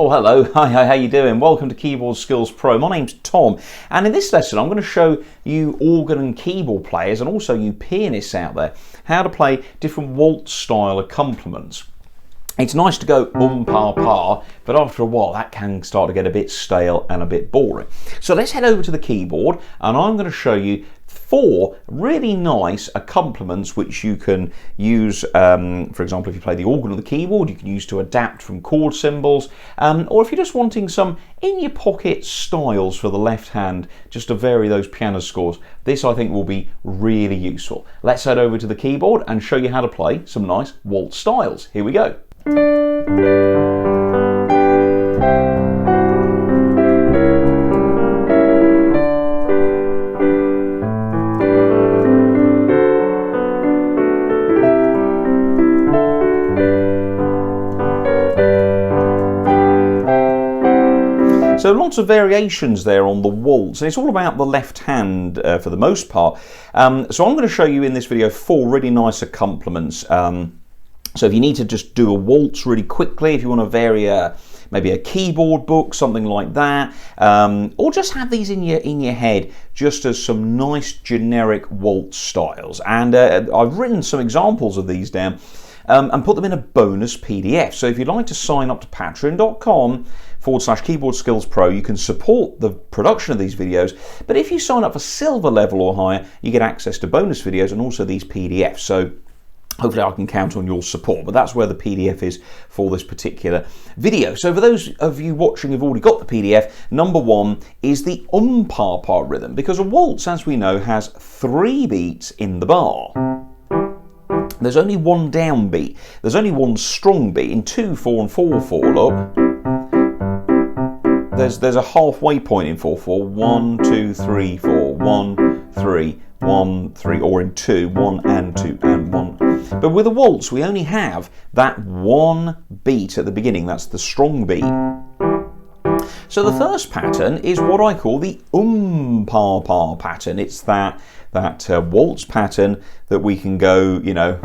Oh, hello. Hi, how you doing? Welcome to Keyboard Skills Pro. My name's Tom, and in this lesson I'm going to show you organ and keyboard players, and also you pianists out there, how to play different waltz style accompaniments. It's nice to go pa pa, but after a while that can start to get a bit stale and a bit boring. So let's head over to the keyboard, and I'm going to show you 4 really nice accompaniments which you can use, for example, if you play the organ or the keyboard, you can use to adapt from chord symbols, or if you're just wanting some in-your-pocket styles for the left hand, just to vary those piano scores. This, I think, will be really useful. Let's head over to the keyboard and show you how to play some nice waltz styles. Here we go. So lots of variations there on the waltz, and it's all about the left hand for the most part. So I'm going to show you in this video 4 really nice accompaniments. So if you need to just do a waltz really quickly, if you want to vary maybe a keyboard book, something like that, or just have these in your head just as some nice generic waltz styles. And I've written some examples of these down and put them in a bonus PDF. So if you'd like to sign up to patron.com/keyboard skills pro, you can support the production of these videos. But if you sign up for silver level or higher, you get access to bonus videos and also these PDFs. So hopefully I can count on your support, but that's where the PDF is for this particular video. So for those of you watching who've already got the PDF, number 1 is the pa pa rhythm, because a waltz, as we know, has 3 beats in the bar. There's only 1 downbeat. There's only 1 strong beat in 2/4 and 4/4. Look, there's a halfway point in 4/4. 1, 2, 3, 4. 1, 3, 1, 3, or in 2, 1 and 2 and 1. But with a waltz, we only have that 1 beat at the beginning. That's the strong beat. So the first pattern is what I call the pa pa pattern. It's that waltz pattern that we can go, you know.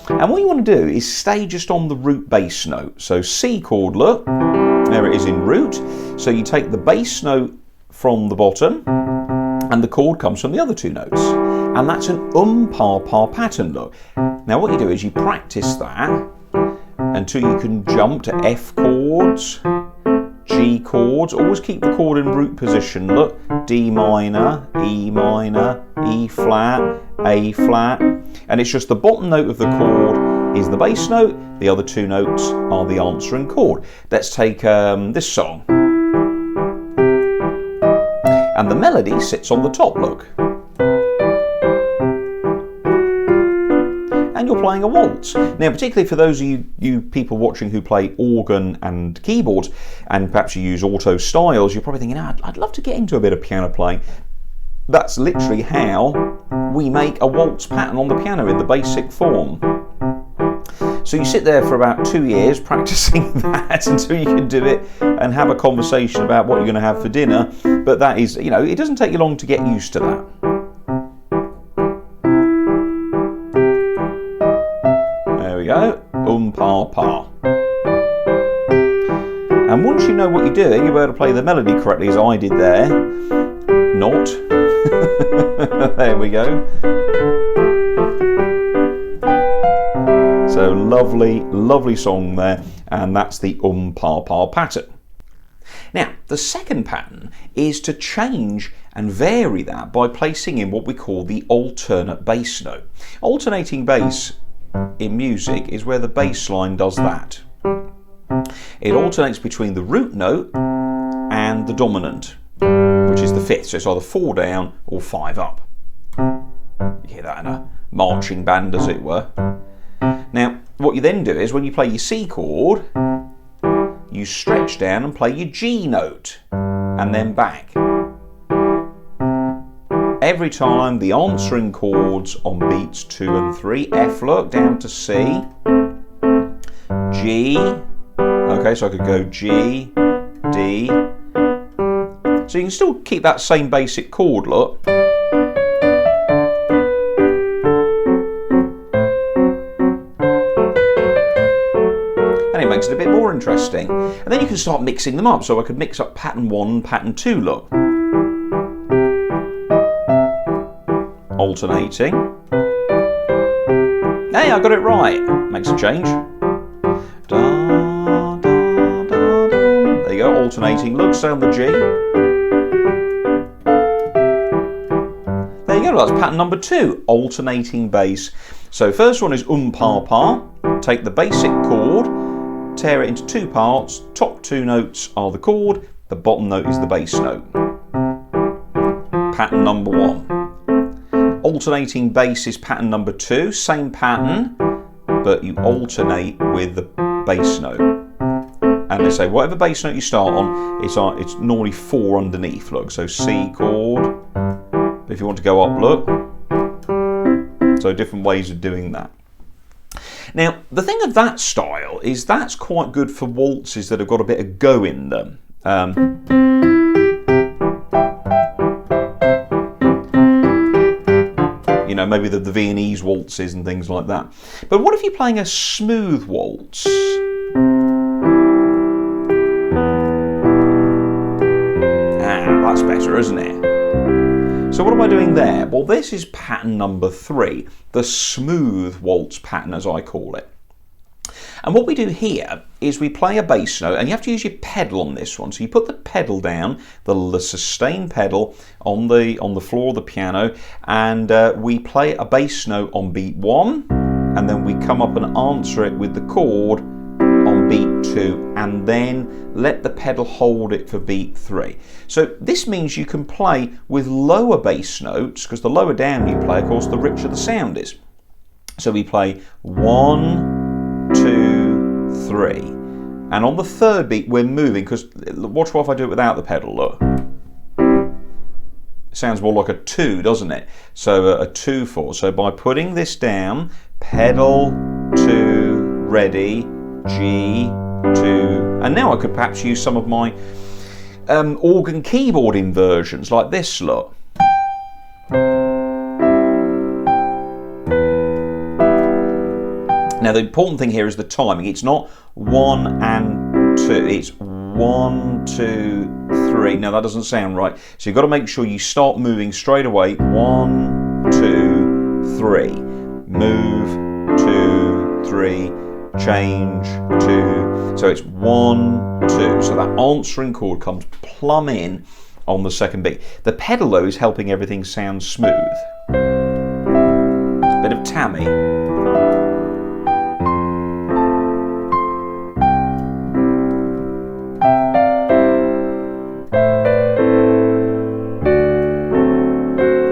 And what you want to do is stay just on the root bass note. So C chord, look, there it is in root. So you take the bass note from the bottom, and the chord comes from the other 2 notes. And that's an pa pa pattern, look. Now what you do is you practice that until you can jump to F chords, G chords. Always keep the chord in root position, look. D minor, E minor, E flat, A flat. And it's just the bottom note of the chord is the bass note, the other 2 notes are the answering chord. Let's take this song. And the melody sits on the top, look. And you're playing a waltz. Now, particularly for those of you people watching who play organ and keyboards, and perhaps you use auto styles, you're probably thinking, I'd love to get into a bit of piano playing. That's literally how we make a waltz pattern on the piano in the basic form. So you sit there for about 2 years practicing that until you can do it and have a conversation about what you're going to have for dinner. But that is, you know, it doesn't take you long to get used to that. There we go, pa pa. And once you know what you're doing, you'll be able to play the melody correctly, as I did there. Not. There we go. So lovely, lovely song there, and that's the pa pa pattern. Now, the second pattern is to change and vary that by placing in what we call the alternate bass note. Alternating bass in music is where the bass line does that. It alternates between the root note and the dominant, which is the 5th, so it's either 4 down or 5 up. You hear that in a marching band, as it were. Now, what you then do is when you play your C chord, you stretch down and play your G note, and then back. Every time the answering chords on beats 2 and 3, F, look, down to C, G, okay, so I could go G, D. So you can still keep that same basic chord, look. makes it a bit more interesting. And then you can start mixing them up. So I could mix up pattern 1 and pattern 2, look. Alternating. Hey, I got it right. Makes a change. Da, da, da, da. There you go, alternating. Look, stay on the G. There you go, that's pattern number 2, alternating bass. So first one is pa pa. Take the basic chord, tear it into 2 parts. Top 2 notes are the chord, the bottom note is the bass note. Pattern number 1. Alternating bass is pattern number 2, same pattern, but you alternate with the bass note. And they say whatever bass note you start on, it's normally 4 underneath, look. So C chord, if you want to go up, look. So different ways of doing that. Now, the thing of that style is that's quite good for waltzes that have got a bit of go in them. You know, maybe the Viennese waltzes and things like that. But what if you're playing a smooth waltz? That's better, isn't it? So what am I doing there? Well, this is pattern number 3, the smooth waltz pattern, as I call it. And what we do here is we play a bass note, and you have to use your pedal on this one. So you put the pedal down, the sustain pedal on the floor of the piano, and we play a bass note on beat 1, and then we come up and answer it with the chord on beat 2, and then let the pedal hold it for beat 3. So this means you can play with lower bass notes, because the lower down you play, of course, the richer the sound is. So we play 1, 2, 3, and on the 3rd beat we're moving, because watch what if I do it without the pedal, look. It sounds more like a 2, doesn't it? So a 2/4. So by putting this down, pedal 2, ready, G, 2, and now I could perhaps use some of my organ keyboard inversions like this, look. Now the important thing here is the timing. It's not 1 and 2, it's 1, 2, 3. Now that doesn't sound right. So you've got to make sure you start moving straight away. 1, 2, 3. Move, 2, 3. Change, 2. So it's 1, 2. So that answering chord comes plumb in on the 2nd beat. The pedal though is helping everything sound smooth. Bit of Tammy.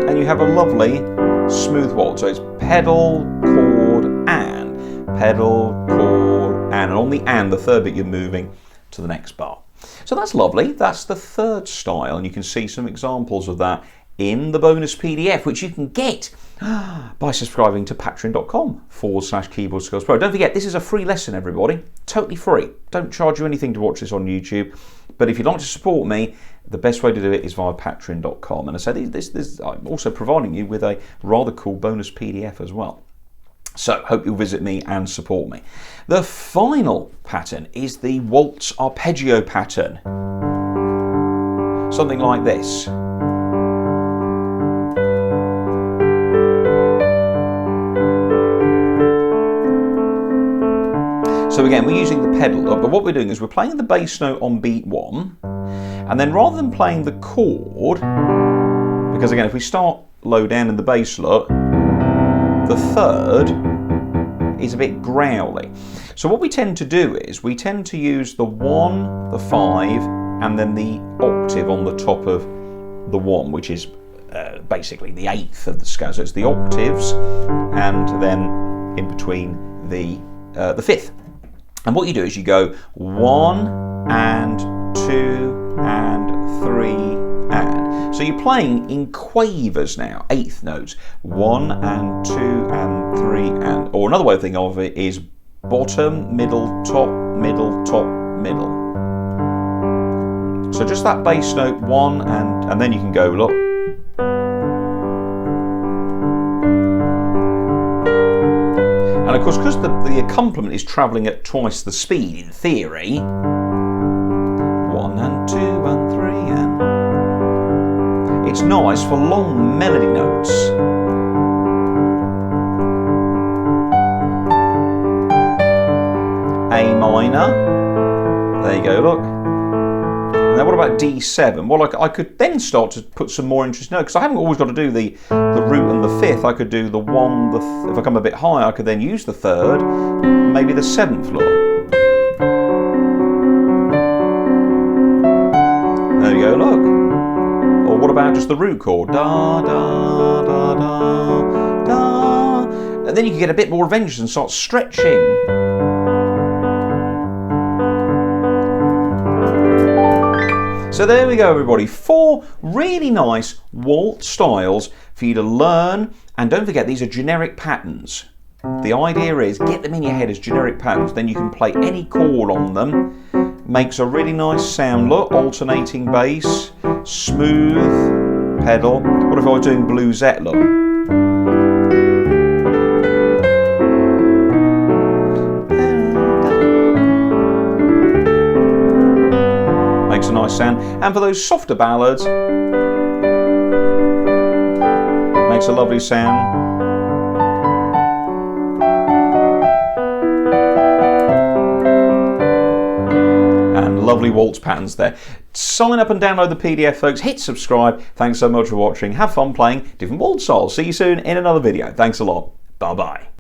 And you have a lovely smooth waltz. So it's pedal, chord, and pedal, chord, and on the and, the 3rd beat, you're moving to the next bar. So that's lovely. That's the 3rd style, and you can see some examples of that in the bonus PDF, which you can get by subscribing to patron.com/Keyboard Skills Pro. Don't forget, this is a free lesson, everybody. Totally free. Don't charge you anything to watch this on YouTube. But if you'd like to support me, the best way to do it is via patron.com. And I said I'm also providing you with a rather cool bonus PDF as well. So, hope you'll visit me and support me. The final pattern is the Waltz Arpeggio Pattern. Something like this. So again, we're using the pedal, but what we're doing is we're playing the bass note on beat 1, and then rather than playing the chord, because again, if we start low down in the bass, look, the 3rd is a bit growly. So what we tend to do is we tend to use the 1, the 5, and then the octave on the top of the 1, which is basically the 8th of the scale. So it's the octaves, and then in between the 5th. And what you do is you go 1 and 2 and 3 and. So you're playing in quavers now, 8th notes. 1 and 2 and 3 and. Or another way of thinking of it is bottom, middle, top, middle, top, middle. So just that bass note 1 and then you can go, look. And of course, because the accompaniment is travelling at twice the speed in theory, 1 and 2 and 3 and... It's nice for long melody notes. A minor. There you go, look. Now what about D7? Well, I could then start to put some more interesting notes, because I haven't always got to do the root and the fifth. I could do the one, if I come a bit higher, I could then use the third, maybe the seventh floor. There you go, look. Or what about just the root chord? Da, da, da, da, da. And then you can get a bit more adventurous and start stretching. So there we go, everybody. 4 really nice waltz styles for you to learn. And don't forget, these are generic patterns. The idea is get them in your head as generic patterns. Then you can play any chord on them. Makes a really nice sound. Look, alternating bass, smooth pedal. What if I was doing bluesette, look? Makes a nice sound. And for those softer ballads, makes a lovely sound. And lovely waltz patterns there. Sign up and download the PDF, folks. Hit subscribe. Thanks so much for watching. Have fun playing different waltz styles. See you soon in another video. Thanks a lot. Bye-bye.